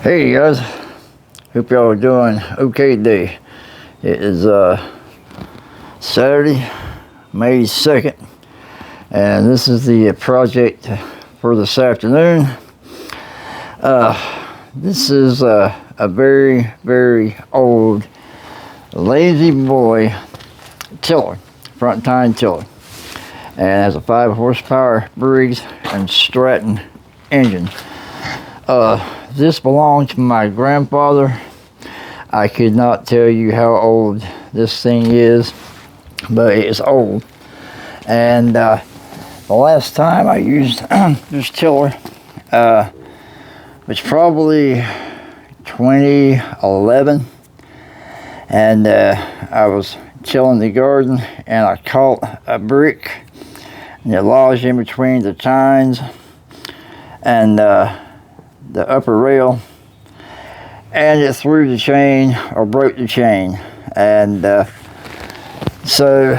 Hey guys, hope y'all are doing okay today. It is Saturday, May 2nd, and this is the project for this afternoon. This is a very, very old lazy boy tiller, front tine tiller, and has a 5 horsepower Briggs and Stratton engine. This belonged to my grandfather. I could not tell you how old this thing is, but it's old. And the last time I used this tiller was probably 2011, and I was tilling the garden and I caught a brick and it lodged in between the tines and the upper rail, and it threw the chain or broke the chain. And so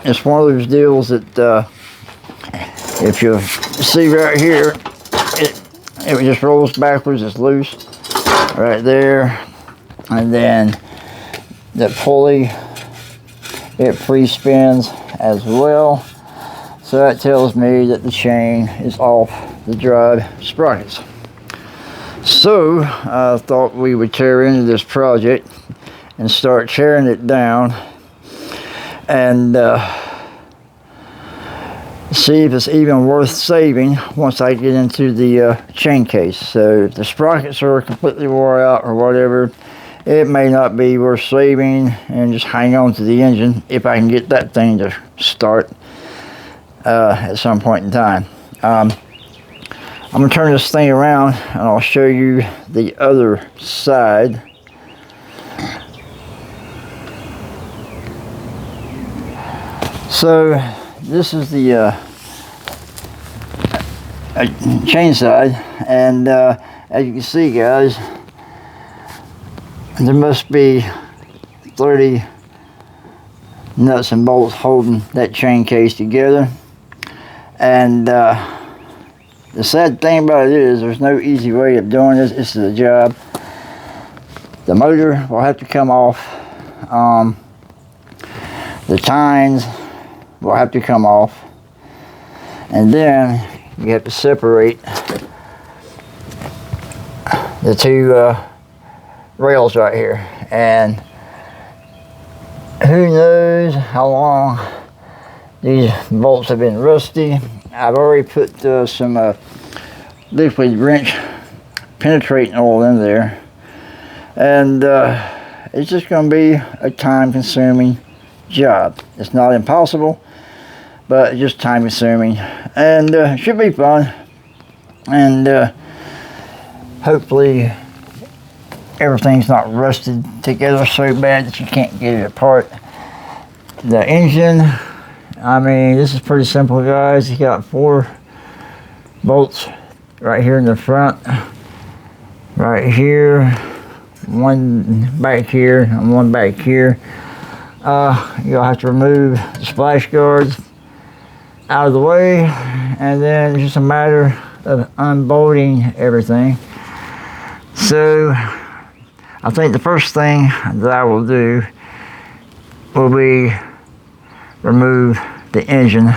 it's one of those deals that if you see right here, it just rolls backwards. It's loose right there, and then the pulley, it pre-spins as well, so that tells me that the chain is off the drive sprockets. So I thought we would tear into this project and start tearing it down and see if it's even worth saving once I get into the chain case. So if the sprockets are completely wore out or whatever, it may not be worth saving and just hang on to the engine if I can get that thing to start at some point in time. I'm going to turn this thing around and I'll show you the other side. So this is the chain side, and as you can see, guys, there must be 30 nuts and bolts holding that chain case together. And the sad thing about it is there's no easy way of doing this. This is a job. The motor will have to come off. The tines will have to come off. And then you have to separate the two rails right here. And who knows how long these bolts have been rusty. I've already put some liquid wrench penetrating oil in there, and it's just going to be a time-consuming job. It's not impossible, but it's just time-consuming, and it should be fun. And hopefully everything's not rusted together so bad that you can't get it apart. The engine, I mean, this is pretty simple, guys. You got 4 bolts right here in the front, right here, one back here, and one back here. You'll have to remove the splash guards out of the way, and then it's just a matter of unbolting everything. So I think the first thing that I will do will be remove the engine,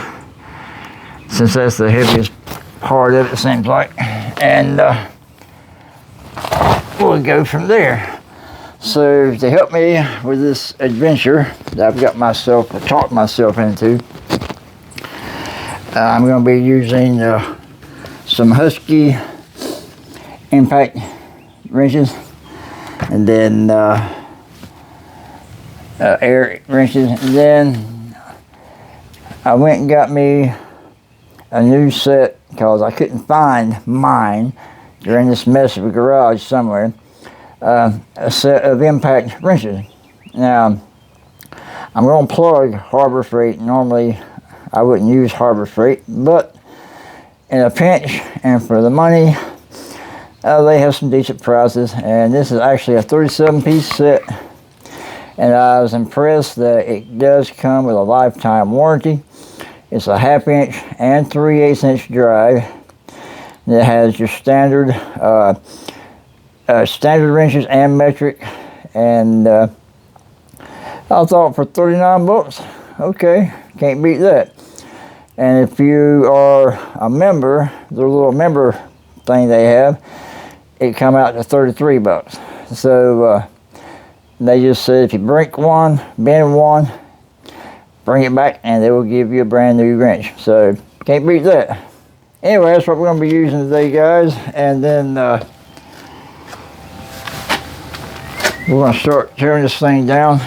since that's the heaviest part of it, seems like, and we'll go from there. So to help me with this adventure that I've got myself talked myself into, I'm going to be using some Husky impact wrenches, and then air wrenches, and then I went and got me a new set because I couldn't find mine during this mess of a garage somewhere. A set of impact wrenches. Now, I'm going to plug Harbor Freight. Normally, I wouldn't use Harbor Freight, but in a pinch and for the money, they have some decent prices. And this is actually a 37-piece set, and I was impressed that it does come with a lifetime warranty. It's a 1/2 inch and 3/8 inch drive. It has your standard standard wrenches and metric, and I thought for 39 bucks, okay, can't beat that. And if you are a member, the little member thing they have, it come out to 33 bucks. So they just said if you break one, bend one, bring it back and they will give you a brand new wrench. So can't beat that. Anyway, that's what we're going to be using today, guys. And then we're going to start tearing this thing down.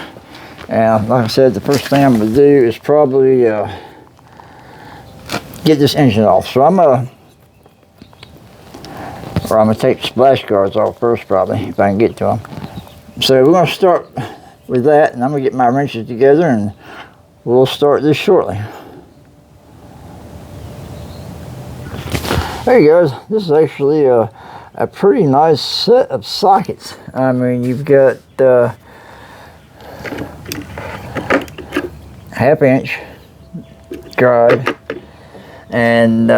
And like I said, the first thing I'm going to do is probably get this engine off. So I'm going to take the splash guards off first, probably, if I can get to them. So we're going to start with that, and I'm going to get my wrenches together, and we'll start this shortly. Hey guys, this is actually a pretty nice set of sockets. I mean, you've got half-inch drive, and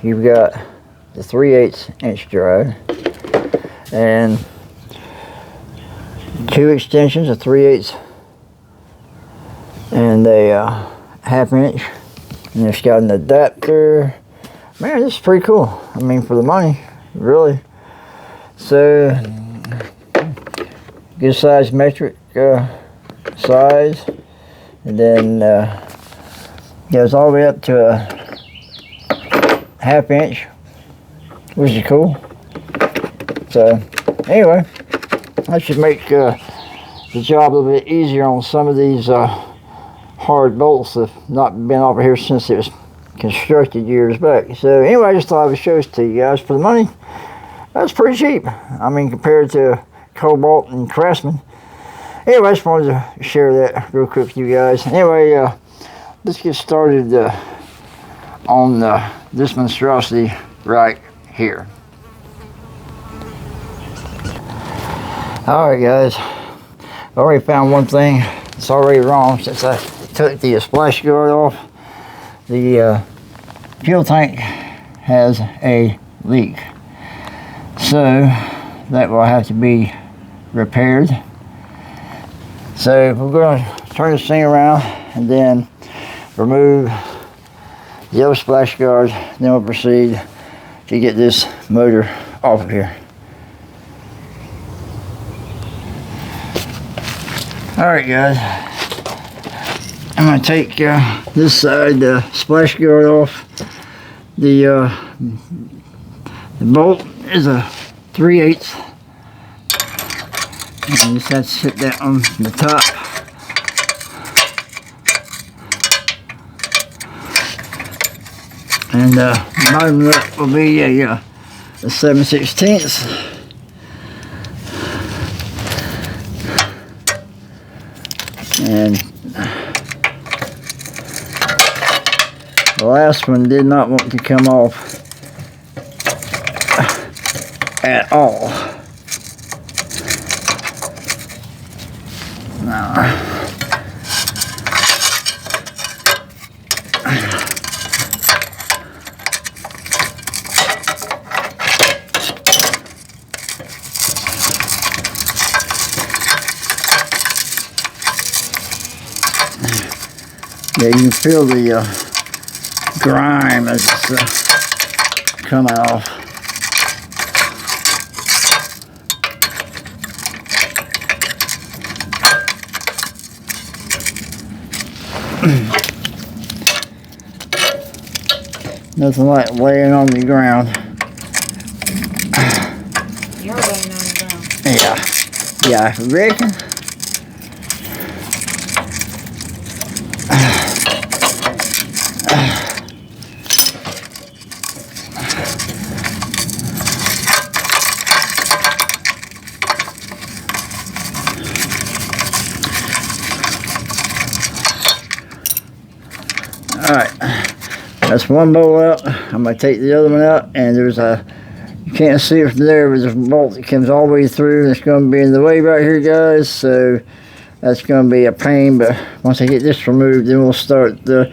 you've got the 3/8 inch drive, and two extensions, a 3/8 and a half-inch, and it's got an adapter. Man, this is pretty cool. I mean, for the money, really. So, good size metric size, and then goes all the way up to a half-inch, which is cool. So, anyway, that should make the job a little bit easier on some of these hard bolts that have not been over here since it was constructed years back. So anyway, I just thought I would show this to you guys. For the money, that's pretty cheap. I mean, compared to Cobalt and Craftsman. Anyway, I just wanted to share that real quick with you guys. Anyway, let's get started on this monstrosity right here. Alright guys, I already found one thing that's already wrong since I took the splash guard off. The fuel tank has a leak, so that will have to be repaired. So we're going to turn this thing around and then remove the other splash guard, then we'll proceed to get this motor off of here. Alright guys, I'm going to take this side, the splash guard off. The bolt is a 3/8, and you just have to sit that on the top. And the bottom of that will be a 7/16. And the last one did not want to come off at all. Now, yeah, you can feel the grime as it's coming off. Nothing like laying on the ground. You're laying on the ground. Yeah, I reckon. Alright, that's one bolt out. I'm going to take the other one out, and there's a, you can't see it from there, but there's a bolt that comes all the way through, and it's going to be in the way right here, guys, so that's going to be a pain, but once I get this removed, then we'll start getting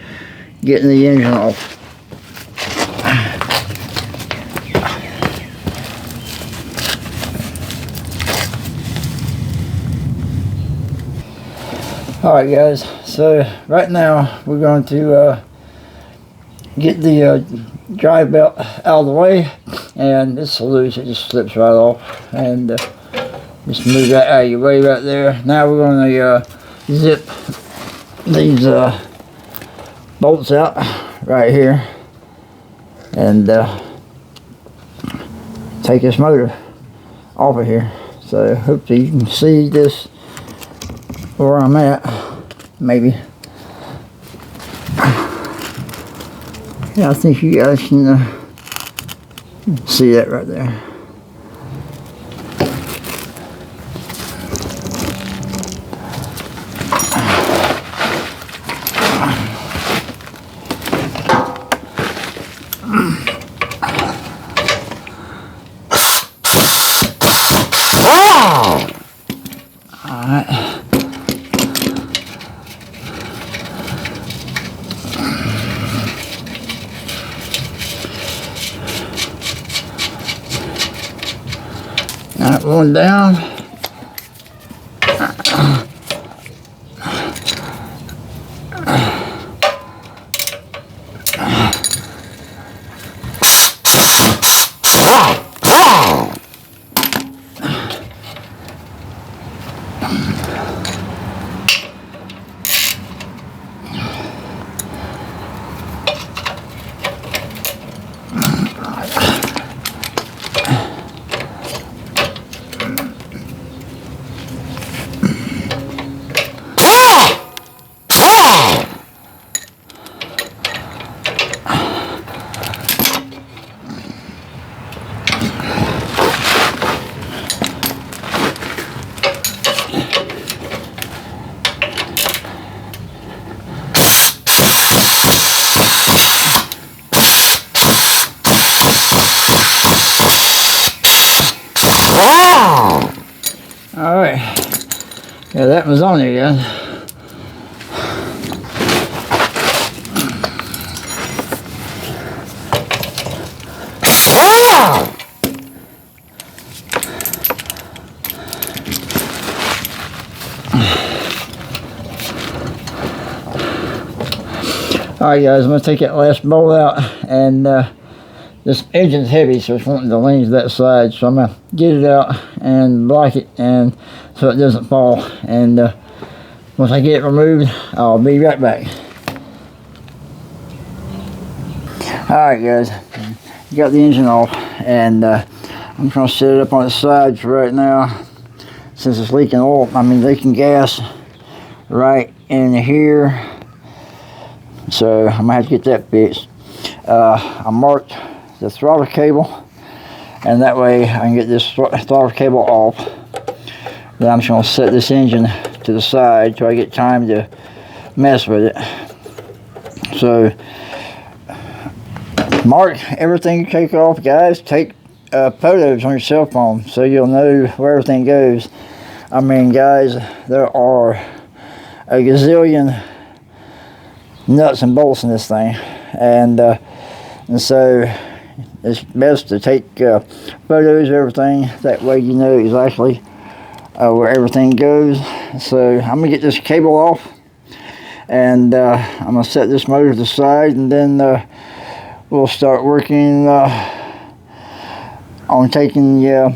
the engine off. Alright guys, so right now we're going to get the drive belt out of the way, and this is loose, it just slips right off, and just move that out of your way right there. Now we're going to zip these bolts out right here and take this motor off of here. So hopefully you can see this where I'm at, maybe. Yeah, I think you guys can see that right there. Alright, one down. Alright, yeah, that was on there, guys. Alright guys, I'm going to take that last bolt out, and this engine's heavy, so it's wanting to lean to that side, so I'm going to get it out and block it, and so it doesn't fall. And once I get it removed, I'll be right back. Alright guys, got the engine off, and I'm going to set it up on its side for right now, since it's leaking oil. I mean, leaking gas right in here, so I'm going to have to get that fixed. I marked the throttle cable, and that way I can get this throttle cable off. Then I'm just going to set this engine to the side till I get time to mess with it. So mark everything you take off, guys. Take photos on your cell phone so you'll know where everything goes. I mean, guys, there are a gazillion nuts and bolts in this thing, and so it's best to take photos of everything. That way you know exactly where everything goes. So I'm gonna get this cable off, and I'm gonna set this motor to the side, and then we'll start working on taking the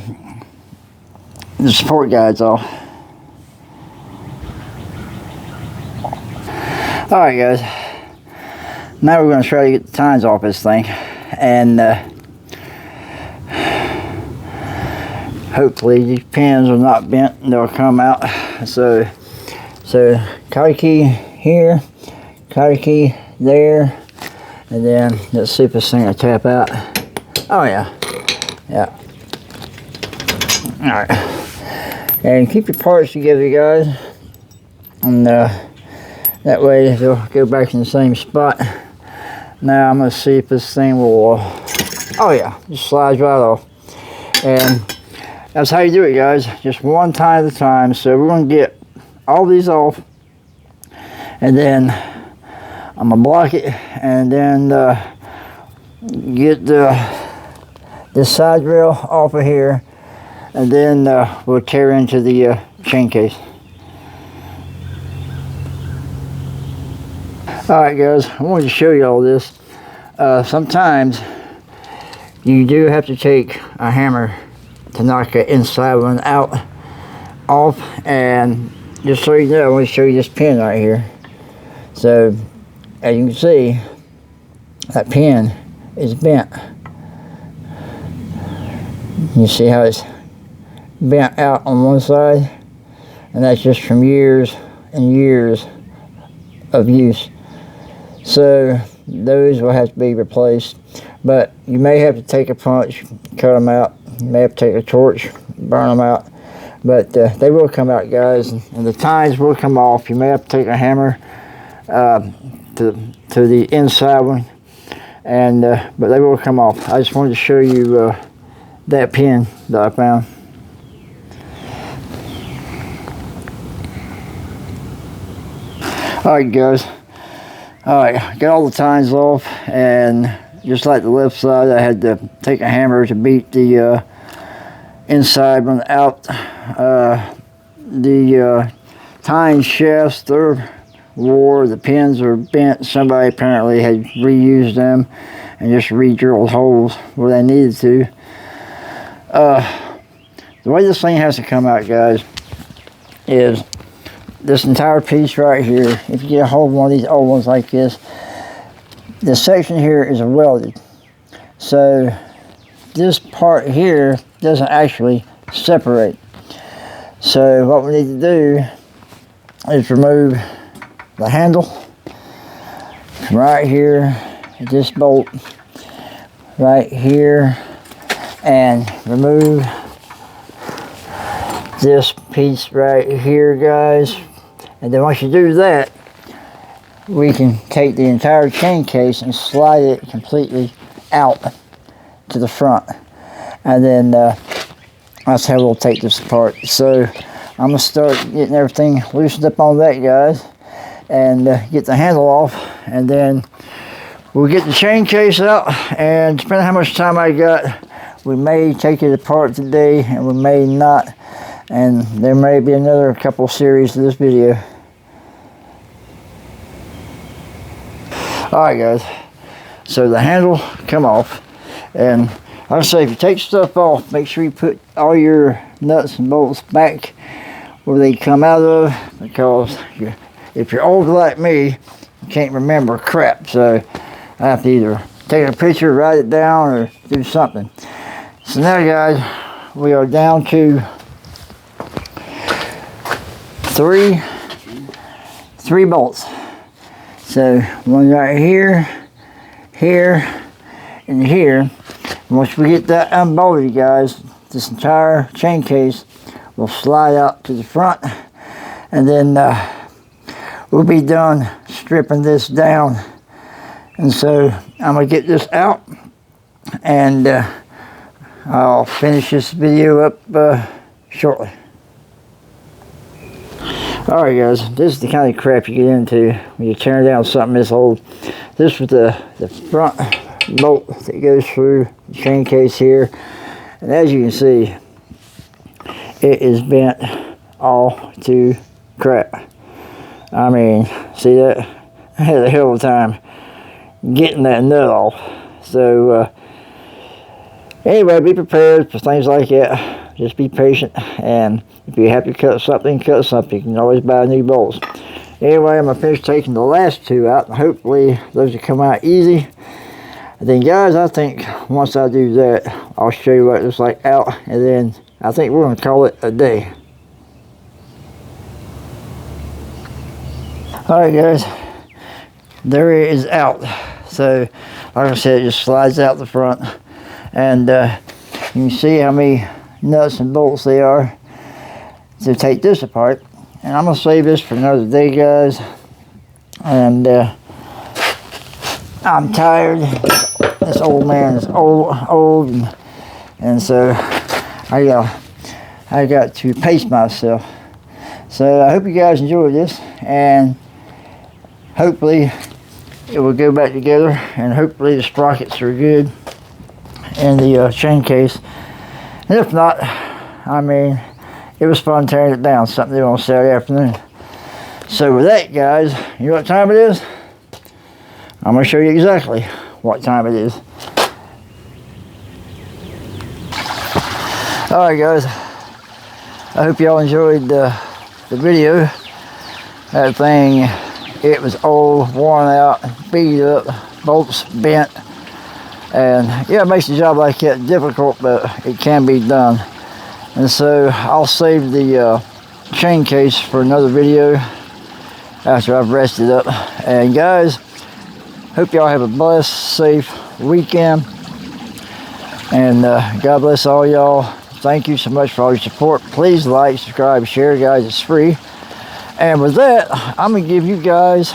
support guides off. Alright guys, now we're going to try to get the tines off this thing, and hopefully these pins are not bent and they'll come out. So cotter key here, cotter key there, and then let's see if this thing will tap out. Oh yeah, alright. And keep your parts together, guys, and that way they'll go back in the same spot. Now I'm going to see if this thing will, oh yeah, just slides right off. And that's how you do it, guys, just one time at a time. So we're going to get all these off, and then I'm going to block it, and then get this side rail off of here, and then we'll tear into the chain case. Alright guys, I wanted to show you all this. Sometimes you do have to take a hammer to knock the inside one off, and just so you know, I want to show you this pin right here. So as you can see, that pin is bent. You see how it's bent out on one side, and that's just from years and years of use. So those will have to be replaced, but you may have to take a punch, cut them out. You may have to take a torch, burn them out, but they will come out, guys, and the tines will come off. You may have to take a hammer to the inside one, and but they will come off. I just wanted to show you that pin that I found. Alright guys, alright, got all the tines off, and just like the left side, I had to take a hammer to beat the inside one out. The tine shafts, they're wore, the pins are bent. Somebody apparently had reused them and just re-drilled holes where they needed to. The way this thing has to come out, guys, is this entire piece right here. If you get a hold of one of these old ones like this section here is welded, so this part here doesn't actually separate. So what we need to do is remove the handle right here, this bolt right here, and remove this piece right here, guys. And then once you do that, we can take the entire chain case and slide it completely out to the front, and then that's how we'll take this apart. So I'm gonna start getting everything loosened up on that, guys, and get the handle off, and then we'll get the chain case out, and depending on how much time I got, we may take it apart today and we may not, and there may be another couple series to this video. Alright guys, so the handle come off, and like I say, if you take stuff off, make sure you put all your nuts and bolts back where they come out of, because if you're old like me, you can't remember crap. So I have to either take a picture, write it down, or do something. So now guys, we are down to three bolts. So one right here, here, and here. Once we get that unbolted, guys, this entire chain case will slide out to the front, and then we'll be done stripping this down. And so I'm gonna get this out, and I'll finish this video up shortly. Alright guys, this is the kind of crap you get into when you tear down something this old. This was the front bolt that goes through the chain case here, and as you can see, it is bent all to crap. I mean, see that? I had a hell of a time getting that nut off. So anyway, be prepared for things like that. Just be patient, and if you have to cut something, cut something. You can always buy new bolts. Anyway, I'm going to finish taking the last two out, and hopefully those will come out easy. And then guys, I think once I do that, I'll show you what it looks like out, and then I think we're going to call it a day. Alright guys, there it is out. So like I said, it just slides out the front, and you can see how many nuts and bolts they are to take this apart. And I'm going to save this for another day, guys, and I'm tired. This old man is old, and so I got to pace myself. So I hope you guys enjoyed this, and hopefully it will go back together, and hopefully the sprockets are good in the chain case. And if not, I mean, it was fun tearing it down, something to do on Saturday afternoon. So with that, guys, you know what time it is? I'm going to show you exactly what time it is. Alright guys, I hope y'all enjoyed the video. That thing, it was old, worn out, beat up, bolts bent, and yeah, it makes the job like that difficult, but it can be done. And so I'll save the chain case for another video after I've rested up. And guys, hope y'all have a blessed, safe weekend, and God bless all y'all. Thank you so much for all your support. Please like, subscribe, share, guys. It's free. And with that, I'm going to give you guys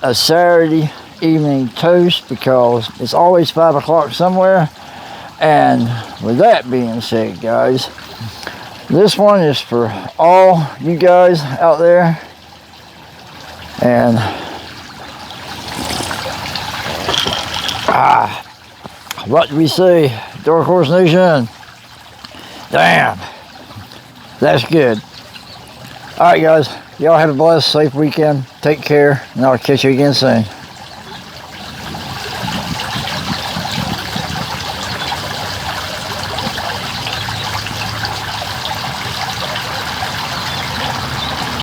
a Saturday evening toast because it's always 5 o'clock somewhere. And with that being said, guys, this one is for all you guys out there. And what do we say, Dark Horse Nation? Damn, that's good. All right, guys, y'all have a blessed, safe weekend. Take care, and I'll catch you again soon.